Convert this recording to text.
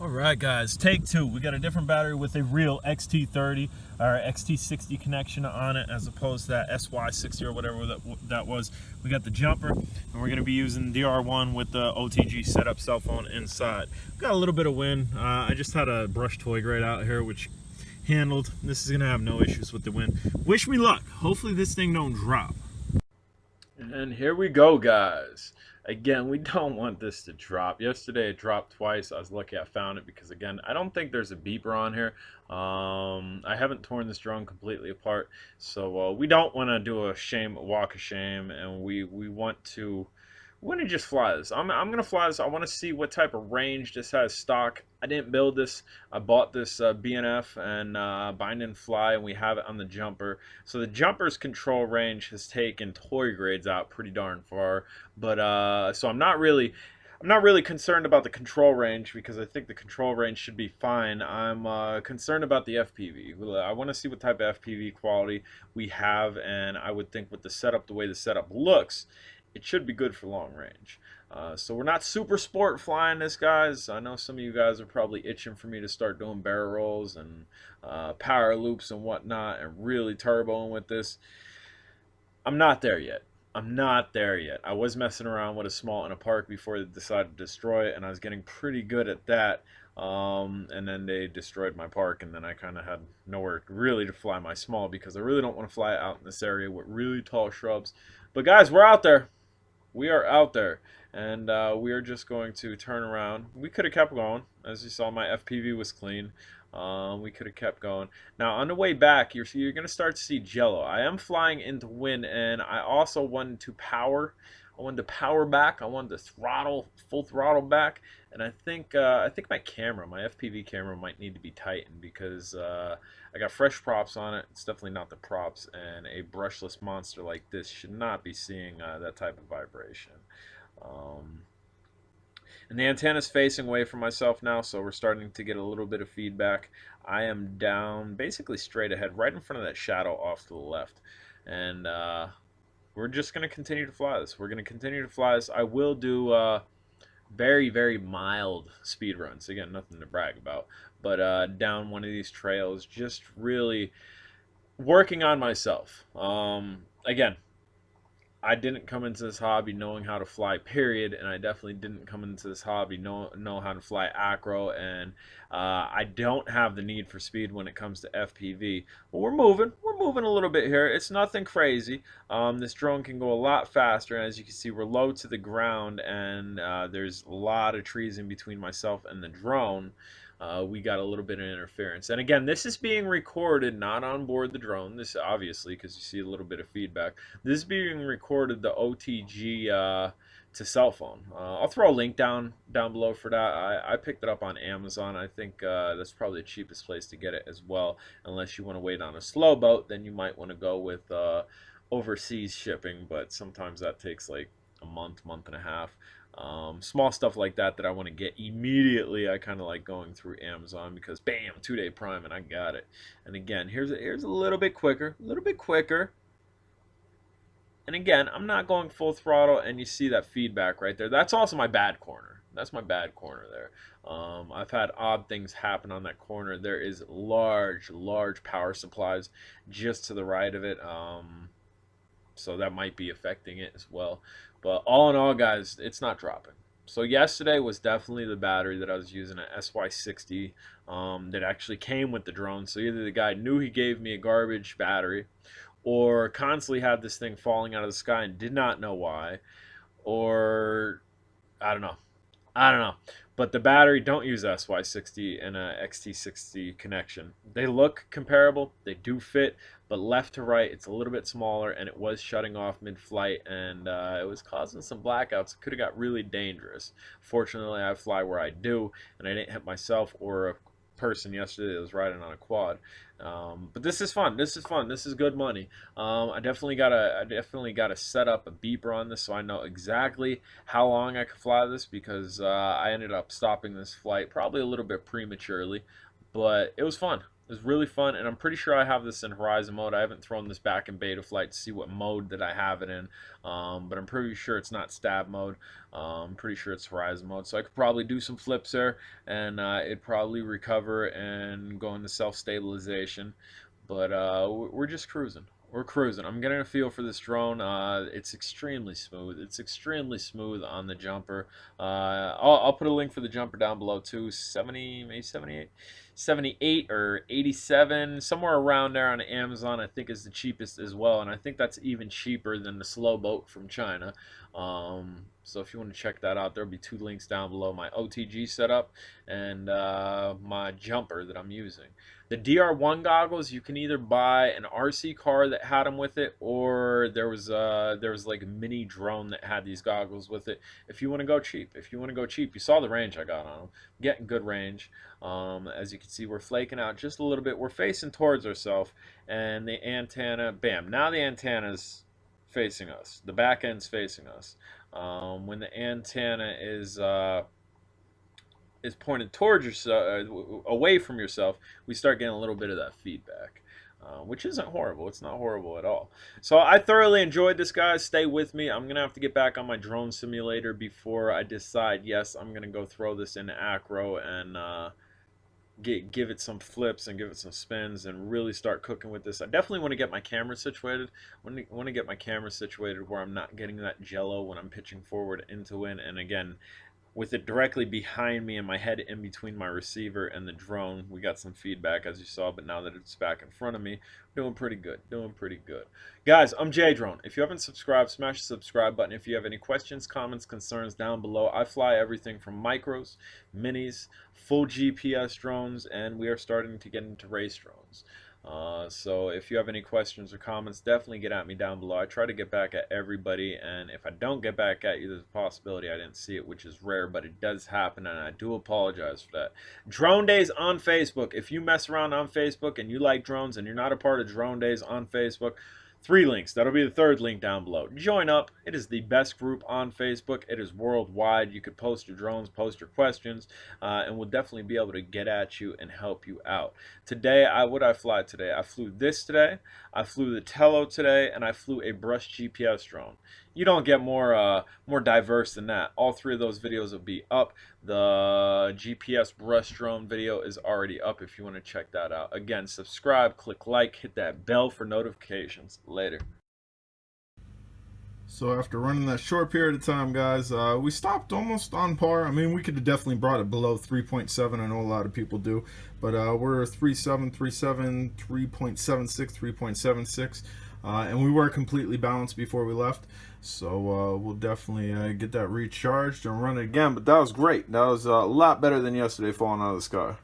Alright guys, take two. We got a different battery with a real XT30 or XT60 connection on it as opposed to that SY60 or whatever that was. We got the jumper and we're going to be using DR1 with the OTG setup cell phone inside. Got a little bit of wind. I just had a brush toy grate out here which handled. This is going to have no issues with the wind. Wish me luck. Hopefully this thing don't drop. And here we go, guys. Again, we don't want this to drop. Yesterday it dropped twice. I was lucky I found it because, again, I don't think there's a beeper on here. I haven't torn this drone completely apart, so we don't want to do a walk of shame, and we want to just fly this. I'm gonna fly this. I want to see what type of range this has stock. I didn't build this. I bought this BNF and bind and fly, and we have it on the jumper. So the jumper's control range has taken toy grades out pretty darn far. But so I'm not really concerned about the control range because I think the control range should be fine. I'm concerned about the FPV. I want to see what type of FPV quality we have, and I would think with the setup, the way the setup looks, it should be good for long range. So we're not super sport flying this, guys. I know some of you guys are probably itching for me to start doing barrel rolls and power loops and whatnot and really turboing with this. I'm not there yet. I'm not there yet. I was messing around with a small in a park before they decided to destroy it, and I was getting pretty good at that. And then they destroyed my park, and then I kind of had nowhere really to fly my small because I really don't want to fly it out in this area with really tall shrubs. But guys, we're out there. We are out there, and we are just going to turn around. We could have kept going. As you saw, my FPV was clean. We could have kept going. Now on the way back, you're going to start to see jello. I am flying into wind, and I also wanted to power. I wanted to power back. I wanted to throttle, full throttle back, and I think my camera, my FPV camera, might need to be tightened because I got fresh props on it. It's definitely not the props, and a brushless monster like this should not be seeing that type of vibration. And the antenna's facing away from myself now, so we're starting to get a little bit of feedback. I am down basically straight ahead, right in front of that shadow off to the left. And we're just going to continue to fly this. We're going to continue to fly this. I will do very, very mild speed runs. Again, nothing to brag about. But down one of these trails, just really working on myself. Again, I didn't come into this hobby knowing how to fly, period, and I definitely didn't come into this hobby know how to fly acro, and I don't have the need for speed when it comes to FPV. But we're moving a little bit here. It's nothing crazy. This drone can go a lot faster, and as you can see, we're low to the ground, and there's a lot of trees in between myself and the drone. We got a little bit of interference. And again, this is being recorded, not on board the drone. This obviously, because you see a little bit of feedback. This is being recorded, the OTG to cell phone. I'll throw a link down below for that. I picked it up on Amazon. I think that's probably the cheapest place to get it as well. Unless you want to wait on a slow boat, then you might want to go with overseas shipping. But sometimes that takes like a month and a half. Small stuff like that I want to get immediately. I kind of like going through Amazon because bam, 2-day prime and I got it. And again, here's a little bit quicker, And again, I'm not going full throttle, and you see that feedback right there. That's also my bad corner. That's my bad corner there. I've had odd things happen on that corner. There is large power supplies just to the right of it. So that might be affecting it as well. But all in all, guys, it's not dropping. So yesterday was definitely the battery that I was using, an SY60 that actually came with the drone. So either the guy knew he gave me a garbage battery, or constantly had this thing falling out of the sky and did not know why, or I don't know. But the battery, don't use SY60 and a XT60 connection. They look comparable, they do fit, but left to right it's a little bit smaller, and it was shutting off mid-flight, and it was causing some blackouts. It could have got really dangerous. Fortunately, I fly where I do, and I didn't hit myself or a person yesterday that was riding on a quad. But this is fun. This is good money. I definitely gotta set up a beeper on this so I know exactly how long I can fly this, because I ended up stopping this flight probably a little bit prematurely, but it was fun. It was really fun, and I'm pretty sure I have this in horizon mode. I haven't thrown this back in beta flight to see what mode that I have it in, but I'm pretty sure it's not stab mode. I'm pretty sure it's horizon mode, so I could probably do some flips there, and it'd probably recover and go into self-stabilization. But we're just cruising. We're cruising. I'm getting a feel for this drone. It's extremely smooth. It's extremely smooth on the jumper. I'll put a link for the jumper down below too. 70, maybe 78 or 87, somewhere around there on Amazon. I think is the cheapest as well, and I think that's even cheaper than the slow boat from China. So if you want to check that out, there'll be 2 links down below: my OTG setup and my jumper that I'm using. The DR1 goggles, you can either buy an RC car that had them with it, or there was like a mini drone that had these goggles with it. If you want to go cheap, you saw the range I got on them. Getting good range. As you can see, we're flaking out just a little bit. We're facing towards ourselves, and the antenna, bam! Now the antenna's facing us. The back end's facing us. When the antenna is pointed towards yourself, away from yourself, we start getting a little bit of that feedback, which isn't horrible. It's not horrible at all. So I thoroughly enjoyed this, guys. Stay with me. I'm gonna have to get back on my drone simulator before I decide, yes, I'm gonna go throw this into acro and give it some flips and give it some spins and really start cooking with this. I definitely want to get my camera situated. I want to get my camera situated where I'm not getting that jello when I'm pitching forward into wind. And again, with it directly behind me and my head in between my receiver and the drone, we got some feedback, as you saw, but now that it's back in front of me, doing pretty good, Guys, I'm J-Drone. If you haven't subscribed, smash the subscribe button. If you have any questions, comments, concerns, down below. I fly everything from micros, minis, full GPS drones, and we are starting to get into race drones. So if you have any questions or comments, definitely get at me down below. I try to get back at everybody, and if I don't get back at you, there's a possibility I didn't see it, which is rare, but it does happen, and I do apologize for that. Drone Days on Facebook. If you mess around on Facebook and you like drones and you're not a part of Drone Days on Facebook, 3 links. That'll be the 3rd link down below. Join up. It is the best group on Facebook. It is worldwide. You could post your drones, post your questions, and we'll definitely be able to get at you and help you out. Today, what I fly today? I flew this today. I flew the Tello today, and I flew a brush GPS drone. You don't get more diverse than that. All 3 of those videos will be up. The GPS brush drone video is already up if you want to check that out. Again, subscribe, click like, hit that bell for notifications. Later. So after running that short period of time, guys, we stopped almost on par. I mean, we could have definitely brought it below 3.7. I know a lot of people do, but we're 3.7, 3.7, 3.76, 3.76, and we were completely balanced before we left. So we'll definitely get that recharged and run it again. But that was great. That was a lot better than yesterday falling out of the sky.